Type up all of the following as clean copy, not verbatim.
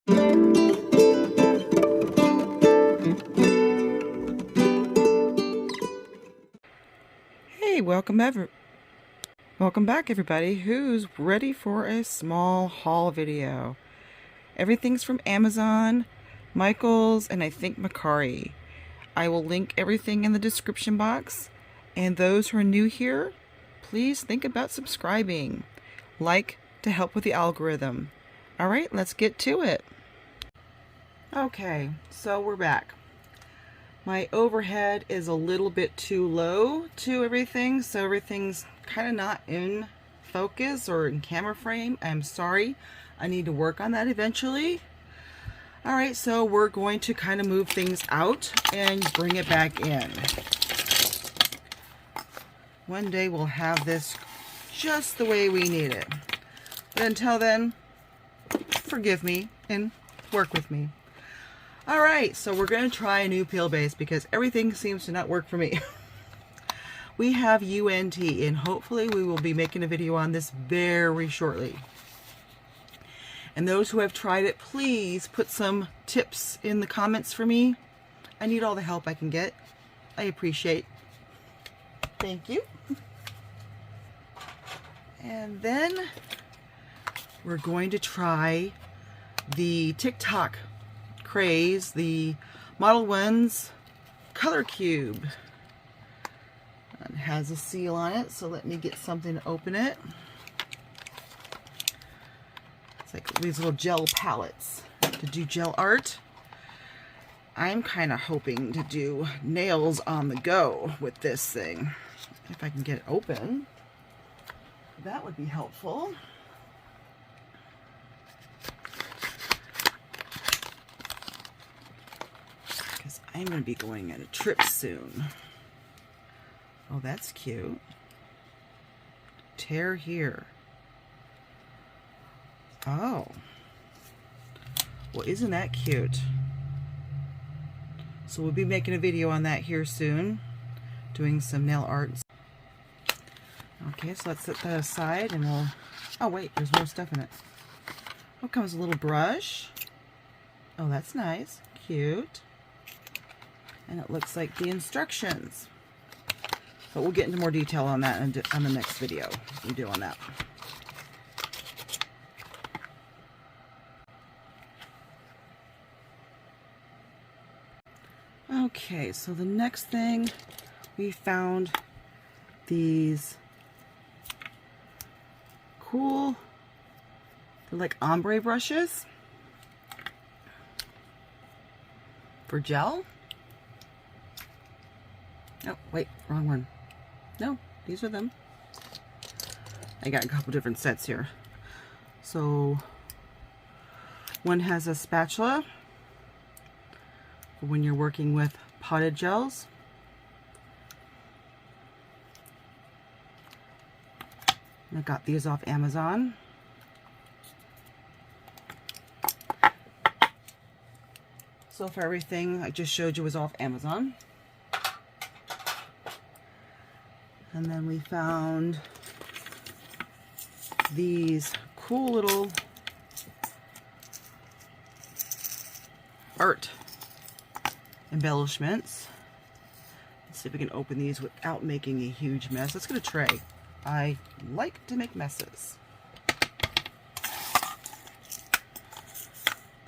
Hey, welcome back everybody who's ready for a small haul video. Everything's from Amazon, Michaels, and I think Mercari. I will link everything in the description box. And those who are new here, please think about subscribing. Like to help with the algorithm. Alright, let's get to it. Okay, so we're back. My overhead is a little bit too low to everything, so everything's kind of not in focus or in camera frame. I'm sorry. I need to work on that eventually. Alright, so we're going to kind of move things out and bring it back in. One day we'll have this just the way we need it. But until then, forgive me and work with me. Alright, so we're going to try a new peel base because everything seems to not work for me. We have UNT and hopefully we will be making a video on this very shortly. And those who have tried it, please put some tips in the comments for me. I need all the help I can get. I appreciate. Thank you. And then we're going to try the TikTok craze, the Model 1's Color Cube. It has a seal on it, so let me get something to open it. It's like these little gel palettes to do gel art. I'm kind of hoping to do nails on the go with this thing. If I can get it open, that would be helpful. I'm going to be going on a trip soon. Oh, that's cute. Tear here. Oh. Well, isn't that cute? So we'll be making a video on that here soon. Doing some nail art. Okay, so let's set that aside and we'll... Oh, wait, there's more stuff in it. Oh, comes a little brush. Oh, that's nice. Cute. And it looks like the instructions. But we'll get into more detail on that on the next video we do on that. Okay, so the next thing we found these cool, they're like ombre brushes for gel. Oh, wait, wrong one. No, these are them. I got a couple different sets here. So, one has a spatula for when you're working with potted gels. I got these off Amazon. So for everything I just showed you was off Amazon. And then we found these cool little art embellishments. Let's see if we can open these without making a huge mess. Let's get a tray. I like to make messes.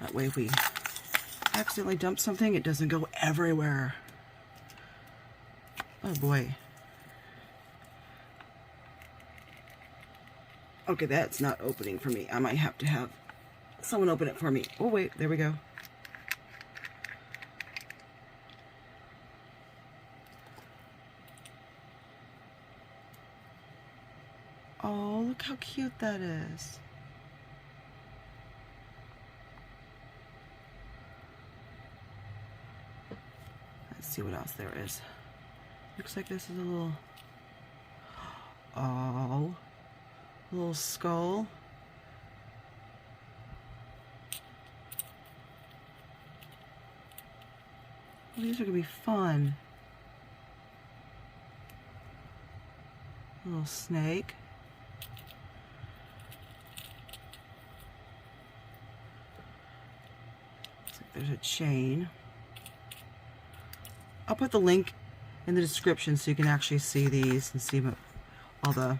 That way if we accidentally dump something, it doesn't go everywhere. Oh boy. Okay, that's not opening for me. I might have to have someone open it for me. Oh wait, there we go. Oh, look how cute that is. Let's see what else there is. Looks like this is a little... Oh... little skull. Well, these are going to be fun. A little snake. there's a chain. I'll put the link in the description so you can actually see these and see all the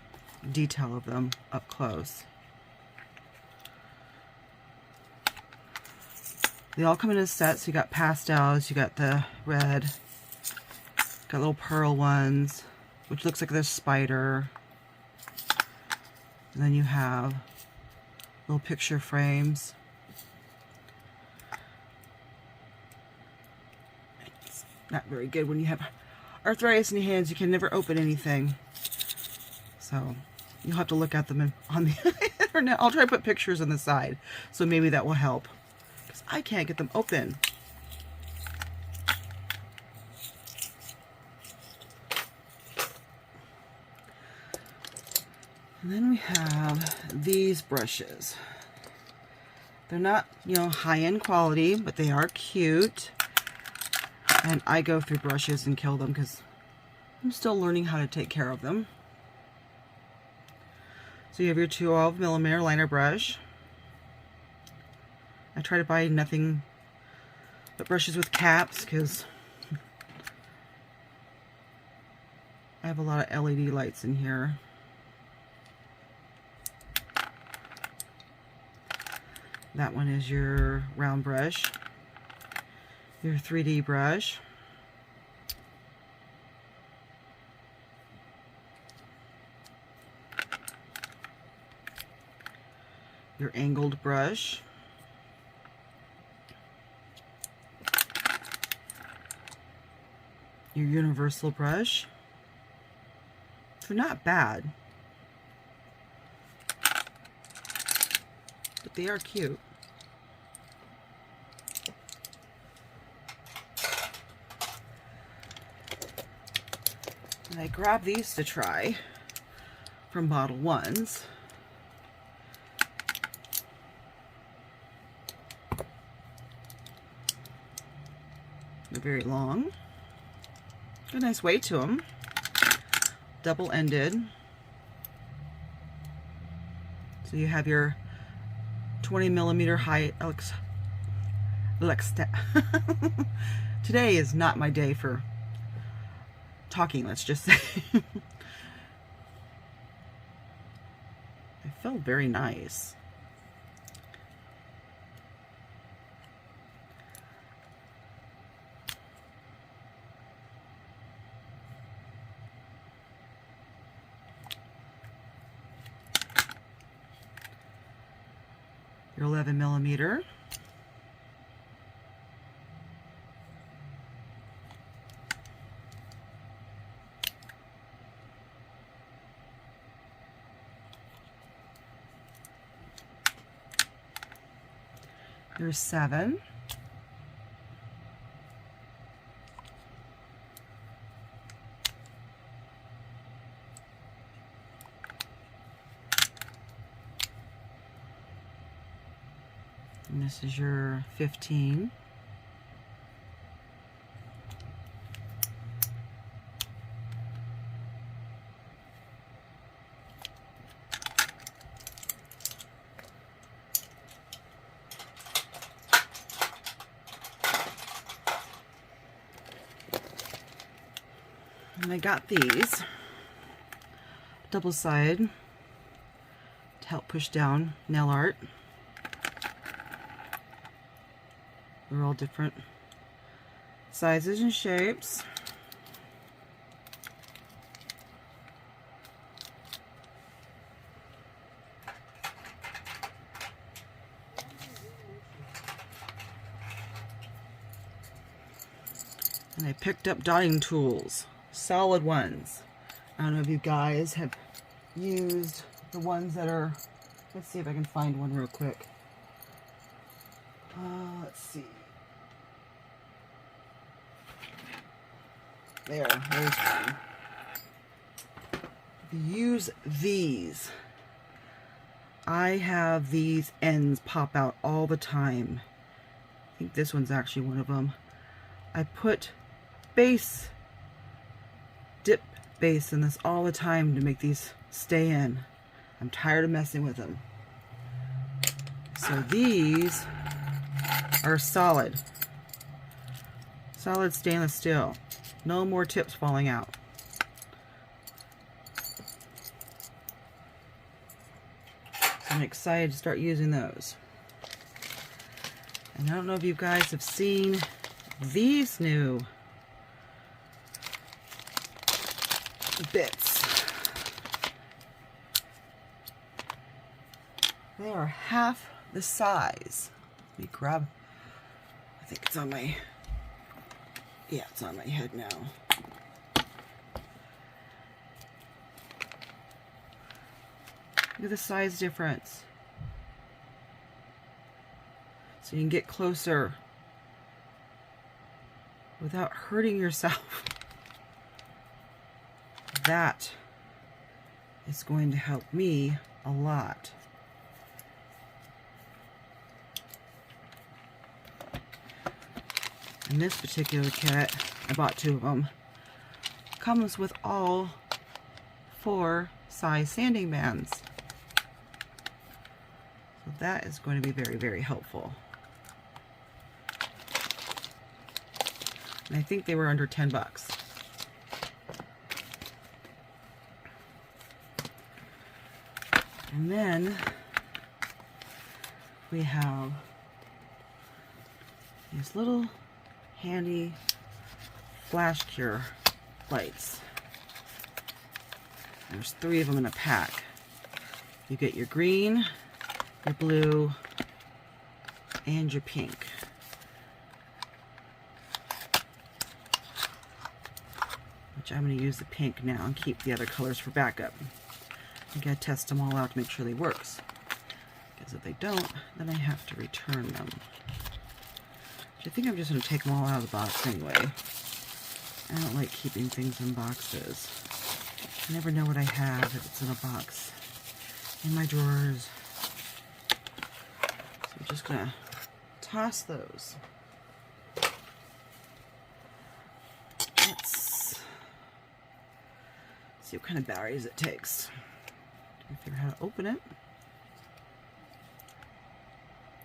detail of them up close. They all come in a set, so you got pastels, you got the red, got little pearl ones, which looks like this spider. And then you have little picture frames. It's not very good when you have arthritis in your hands. You can never open anything. So you'll have to look at them on the internet. I'll try to put pictures on the side, so maybe that will help, because I can't get them open. And then we have these brushes. They're not, you know, high-end quality, but they are cute. And I go through brushes and kill them because I'm still learning how to take care of them. So you have your 12mm liner brush. I try to buy nothing but brushes with caps because I have a lot of LED lights in here. That one is your round brush, your 3D brush, your angled brush, your universal brush. They're not bad, but they are cute. And I grabbed these to try from Bottle Ones. They're very long. Got a nice weight to them. Double-ended. So you have your 20mm high Today is not my day for talking, let's just say. They felt very nice. Your 11mm. Your 7. And this is your 15. And I got these double-sided to help push down nail art. They're all different sizes and shapes. And I picked up dotting tools, solid ones. I don't know if you guys have used the ones that are, let's see if I can find one real quick. Let's see. There's one. Use these. I have these ends pop out all the time. I think this one's actually one of them. I put dip base in this all the time to make these stay in. I'm tired of messing with them. So these are solid. Solid stainless steel. No more tips falling out. So I'm excited to start using those. And I don't know if you guys have seen these new bits. They are half the size. Let me grab, I think it's on my, yeah, it's on my head now. Look at the size difference. So you can get closer without hurting yourself. That is going to help me a lot. And this particular kit, I bought 2 of them, comes with all 4 size sanding bands. So that is going to be very, very helpful. And I think they were under 10 bucks. And then we have these little handy flash cure lights. There's 3 of them in a pack. You get your green, your blue, and your pink. Which I'm going to use the pink now and keep the other colors for backup. I gotta test them all out to make sure they works. Because if they don't, then I have to return them. Which I think I'm just going to take them all out of the box anyway. I don't like keeping things in boxes. I never know what I have if it's in a box. In my drawers. So I'm just going to toss those. Let's see what kind of batteries it takes. Figure out how to open it.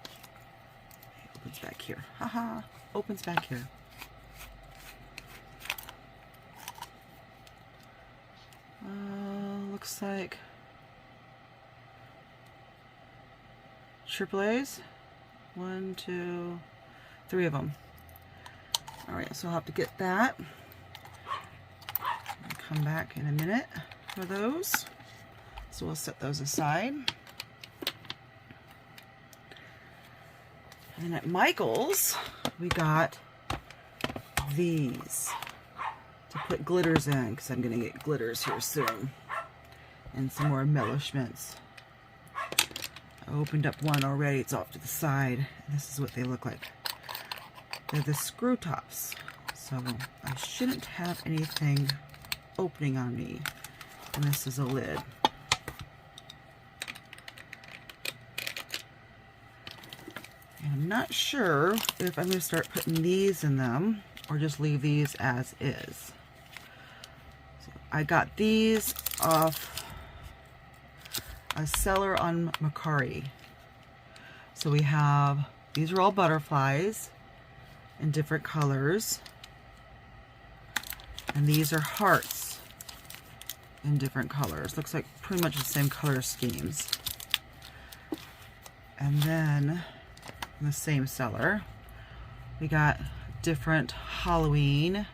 It opens back here. Haha, opens back here. Looks like AAA's. 1, 2, 3 of them. Alright, so I'll have to get that. I'll come back in a minute for those. So we'll set those aside. And then at Michael's, we got these to put glitters in, because I'm going to get glitters here soon. And some more embellishments. I opened up one already. It's off to the side. This is what they look like. They're the screw tops. So I shouldn't have anything opening on me. And this is a lid. And I'm not sure if I'm going to start putting these in them or just leave these as is. So I got these off a seller on Mercari. So we have, these are all butterflies in different colors. And these are hearts in different colors. Looks like pretty much the same color schemes. And then the same seller, we got different Halloween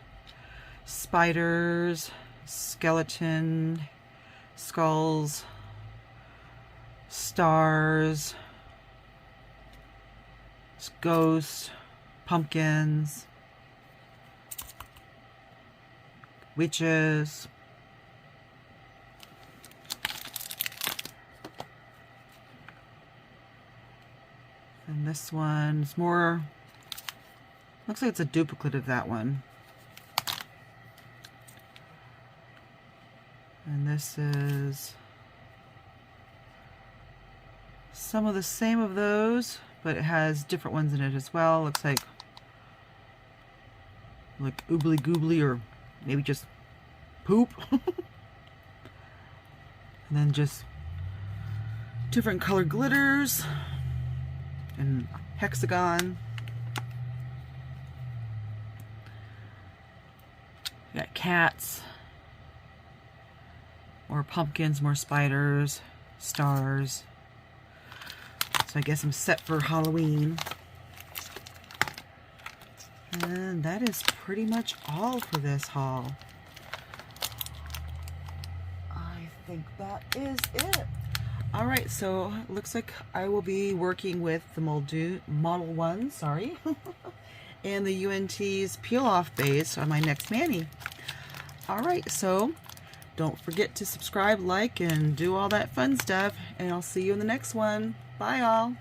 spiders, skeleton, skulls, stars, ghosts, pumpkins, witches, and this one's more, looks like it's a duplicate of that one. And this is some of the same of those, but it has different ones in it as well. Looks like oobly goobly, or maybe just poop. And then just different color glitters and hexagon. Got cats, more pumpkins, more spiders, stars. So I guess I'm set for Halloween. And that is pretty much all for this haul. I think that is it. Alright, so looks like I will be working with the Model 1, sorry, and the UNT's peel-off base on my next mani. Alright, so don't forget to subscribe, like, and do all that fun stuff, and I'll see you in the next one. Bye, all.